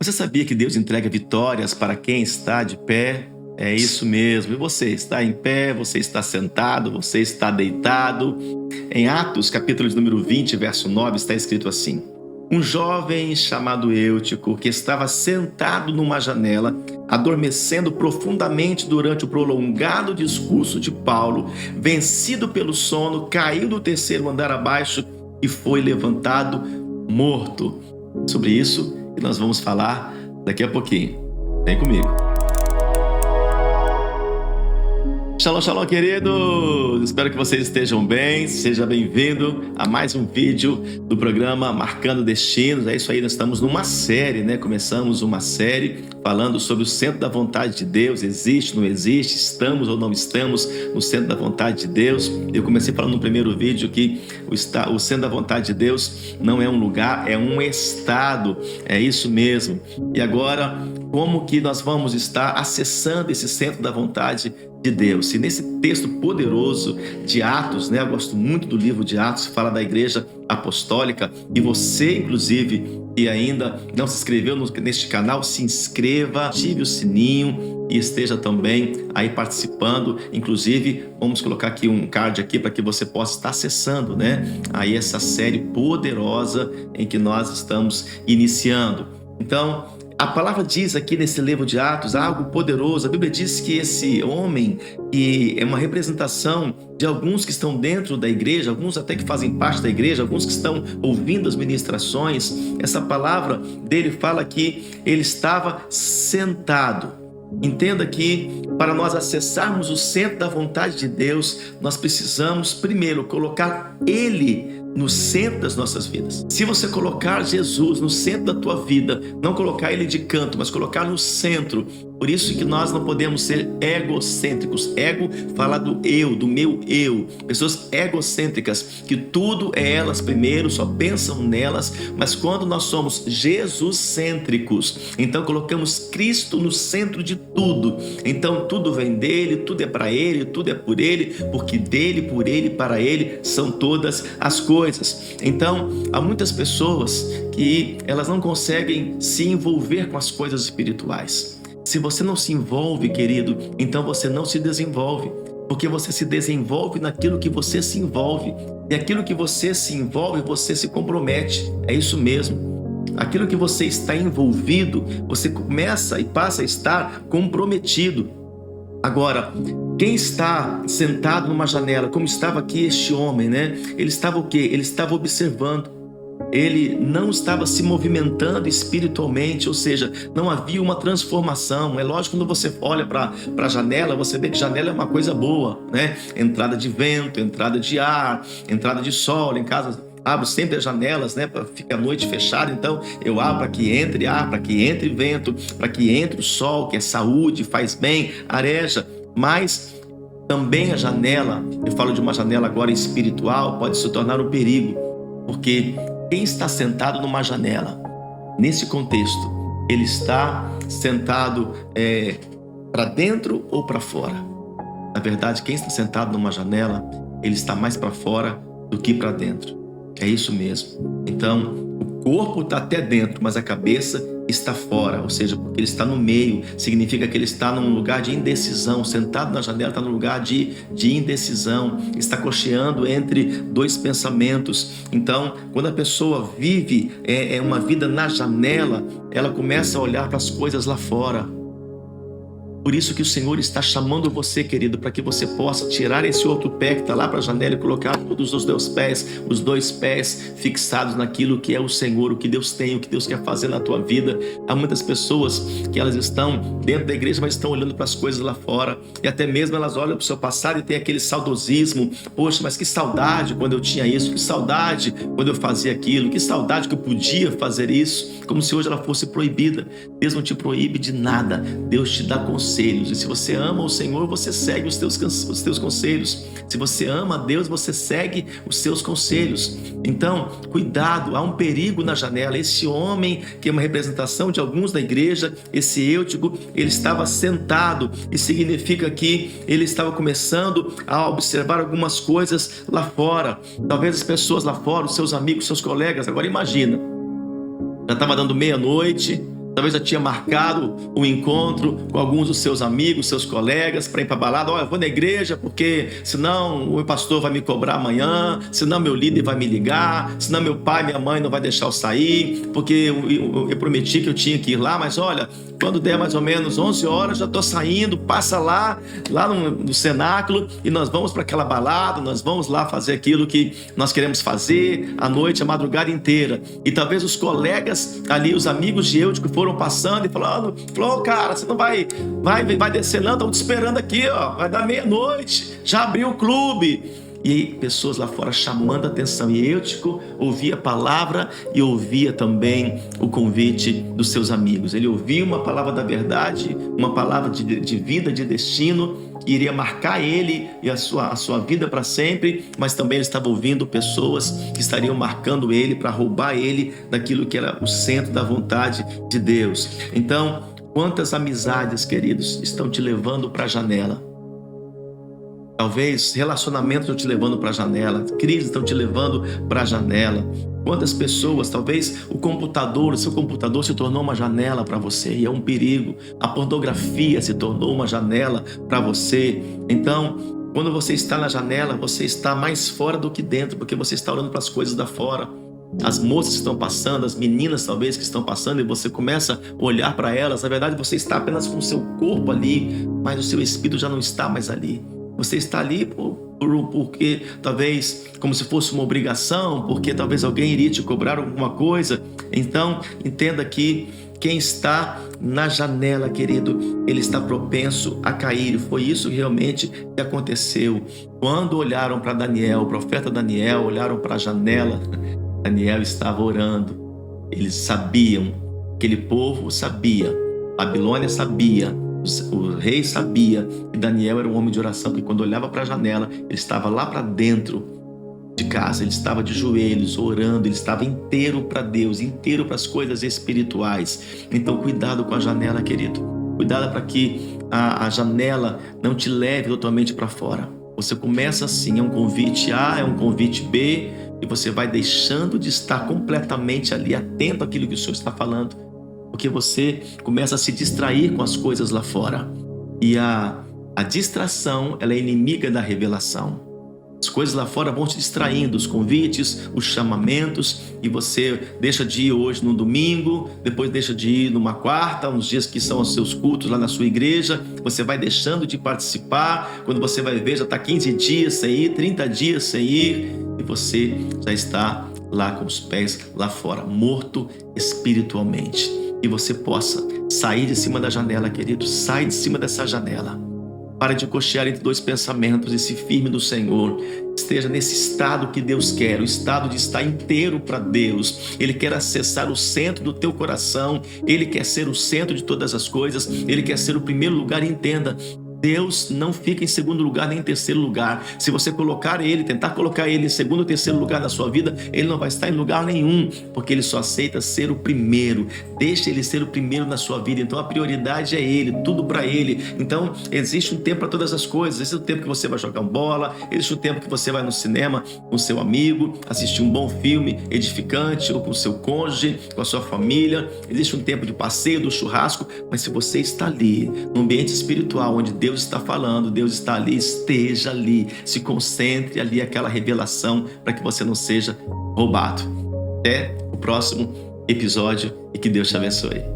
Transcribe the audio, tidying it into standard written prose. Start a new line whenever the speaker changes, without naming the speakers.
Você sabia que Deus entrega vitórias para quem está de pé? É isso mesmo. E você está em pé, você está sentado, você está deitado. Em Atos, capítulo de número 20, verso 9, está escrito assim: um jovem chamado Eutico, que estava sentado numa janela, adormecendo profundamente durante o prolongado discurso de Paulo, vencido pelo sono, caiu do terceiro andar abaixo e foi levantado morto. Sobre isso que nós vamos falar daqui a pouquinho. Vem comigo. Shalom, shalom, queridos! Espero que vocês estejam bem. Seja bem-vindo a mais um vídeo do programa Marcando Destinos. É isso aí, nós estamos numa série, né? Começamos uma série falando sobre o centro da vontade de Deus. Existe, não existe, estamos ou não estamos no centro da vontade de Deus. Eu comecei falando no primeiro vídeo que o centro da vontade de Deus não é um lugar, é um estado. É isso mesmo. E agora, como que nós vamos estar acessando esse centro da vontade de Deus? E nesse texto poderoso de Atos, né? Eu gosto muito do livro de Atos, que fala da igreja apostólica. E você, inclusive, que ainda não se inscreveu neste canal, se inscreva, ative o sininho e esteja também aí participando. Inclusive, vamos colocar aqui um card aqui para que você possa estar acessando, né? Aí essa série poderosa em que nós estamos iniciando. Então, a palavra diz aqui nesse livro de Atos algo poderoso. A Bíblia diz que esse homem, que é uma representação de alguns que estão dentro da igreja, alguns até que fazem parte da igreja, alguns que estão ouvindo as ministrações, essa palavra dele fala que ele estava sentado. Entenda que para nós acessarmos o centro da vontade de Deus, nós precisamos primeiro colocar Ele no centro das nossas vidas. Se você colocar Jesus no centro da tua vida, não colocar Ele de canto, mas colocar no centro, por isso que nós não podemos ser egocêntricos. Ego fala do eu, do meu eu. Pessoas egocêntricas, que tudo é elas primeiro, só pensam nelas, mas quando nós somos Jesus-cêntricos, então colocamos Cristo no centro de tudo. Então tudo vem dele, tudo é para ele, tudo é por ele, porque dele, por ele, para ele são todas as coisas. Então, há muitas pessoas que elas não conseguem se envolver com as coisas espirituais. Se você não se envolve, querido, então você não se desenvolve, porque você se desenvolve naquilo que você se envolve, e aquilo que você se envolve, você se compromete. É isso mesmo. Aquilo que você está envolvido, você começa e passa a estar comprometido. Agora, quem está sentado numa janela, como estava aqui este homem, né? Ele estava o quê? Ele estava observando. Ele não estava se movimentando espiritualmente, ou seja, não havia uma transformação. É lógico, quando você olha para a janela, você vê que janela é uma coisa boa, né? Entrada de vento, entrada de ar, entrada de sol. Em casa abro sempre as janelas, né? Para ficar a noite fechada, então eu abro para que entre ar, para que entre vento, para que entre o sol, que é saúde, faz bem, areja. Mas também a janela, eu falo de uma janela agora espiritual, pode se tornar um perigo, porque quem está sentado numa janela, nesse contexto, ele está sentado para dentro ou para fora? Na verdade, quem está sentado numa janela, ele está mais para fora do que para dentro. É isso mesmo. Então, o corpo está até dentro, mas a cabeça está fora, ou seja, porque ele está no meio, significa que ele está num lugar de indecisão. Sentado na janela está num lugar de indecisão, está cocheando entre dois pensamentos. Então, quando a pessoa vive uma vida na janela, ela começa a olhar para as coisas lá fora. Por isso que o Senhor está chamando você, querido, para que você possa tirar esse outro pé que está lá para a janela e colocar todos os dois pés fixados naquilo que é o Senhor, o que Deus tem, o que Deus quer fazer na tua vida. Há muitas pessoas que elas estão dentro da igreja, mas estão olhando para as coisas lá fora, e até mesmo elas olham para o seu passado e tem aquele saudosismo. Poxa, mas que saudade quando eu tinha isso, que saudade quando eu fazia aquilo, que saudade que eu podia fazer isso, como se hoje ela fosse proibida. Deus não te proíbe de nada, Deus te dá conselhos. E se você ama o Senhor, você segue os teus conselhos. Se você ama a Deus, você segue os seus conselhos. Então, cuidado, há um perigo na janela. Esse homem, que é uma representação de alguns da igreja, esse Eutico, ele estava sentado, e significa que ele estava começando a observar algumas coisas lá fora. Talvez as pessoas lá fora, os seus amigos, seus colegas. Agora imagina, já estava dando meia-noite, Talvez já tinha marcado um encontro com alguns dos seus amigos, seus colegas, para ir para a balada. Olha, eu vou na igreja porque senão o meu pastor vai me cobrar amanhã, senão meu líder vai me ligar, senão meu pai, minha mãe não vai deixar eu sair, porque eu prometi que eu tinha que ir lá, mas olha, quando der mais ou menos 11 horas, já estou saindo, passa lá no cenáculo e nós vamos para aquela balada, nós vamos lá fazer aquilo que nós queremos fazer a noite, a madrugada inteira. E talvez os colegas ali, os amigos de Eutico foram passando e falou, cara, você não vai descer não, estamos te esperando aqui, ó, vai dar meia-noite, já abriu o clube. E pessoas lá fora chamando a atenção, e Eutico ouvia a palavra e ouvia também o convite dos seus amigos. Ele ouvia uma palavra da verdade, uma palavra de vida, de destino, que iria marcar ele e a sua vida para sempre, mas também ele estava ouvindo pessoas que estariam marcando ele para roubar ele daquilo que era o centro da vontade de Deus. Então, quantas amizades, queridos, estão te levando para a janela? Talvez relacionamentos estão te levando para a janela, crises estão te levando para a janela. Quantas pessoas, talvez o seu computador se tornou uma janela para você e é um perigo. A pornografia se tornou uma janela para você. Então, quando você está na janela, você está mais fora do que dentro, porque você está olhando para as coisas da fora. As moças que estão passando, as meninas talvez que estão passando, e você começa a olhar para elas. Na verdade, você está apenas com o seu corpo ali, mas o seu espírito já não está mais ali. Você está ali porque talvez como se fosse uma obrigação, porque talvez alguém iria te cobrar alguma coisa. Então, entenda que quem está na janela, querido, ele está propenso a cair. E foi isso realmente que aconteceu. Quando olharam para Daniel, o profeta Daniel, olharam para a janela, Daniel estava orando. Eles sabiam, aquele povo sabia, Babilônia sabia, o rei sabia que Daniel era um homem de oração, que quando olhava para a janela, ele estava lá para dentro de casa, ele estava de joelhos orando, ele estava inteiro para Deus, inteiro para as coisas espirituais. Então cuidado com a janela, querido, cuidado para que a janela não te leve totalmente para fora. Você começa assim, é um convite A, é um convite B, e você vai deixando de estar completamente ali atento àquilo que o Senhor está falando, porque você começa a se distrair com as coisas lá fora. E a distração, ela é inimiga da revelação. As coisas lá fora vão te distraindo, os convites, os chamamentos, e você deixa de ir hoje no domingo, depois deixa de ir numa quarta, uns dias que são os seus cultos lá na sua igreja, você vai deixando de participar, quando você vai ver já está 15 dias sem ir, 30 dias sem ir, e você já está lá com os pés lá fora, morto espiritualmente. Que você possa sair de cima da janela, querido, sai de cima dessa janela. Pare de cochear entre dois pensamentos e se firme no Senhor. Esteja nesse estado que Deus quer, o estado de estar inteiro para Deus. Ele quer acessar o centro do teu coração, Ele quer ser o centro de todas as coisas, Ele quer ser o primeiro lugar. E entenda, Deus não fica em segundo lugar nem em terceiro lugar. Se você tentar colocar Ele em segundo ou terceiro lugar na sua vida, Ele não vai estar em lugar nenhum, porque Ele só aceita ser o primeiro. Deixa Ele ser o primeiro na sua vida. Então a prioridade é Ele, tudo para Ele. Então existe um tempo para todas as coisas. Existe um tempo que você vai jogar bola, existe um tempo que você vai no cinema com seu amigo, assistir um bom filme edificante, ou com seu cônjuge, com a sua família. Existe um tempo de passeio, do churrasco. Mas se você está ali, no ambiente espiritual, onde Deus está falando, Deus está ali, esteja ali, se concentre ali, aquela revelação, para que você não seja roubado. Até o próximo episódio e que Deus te abençoe.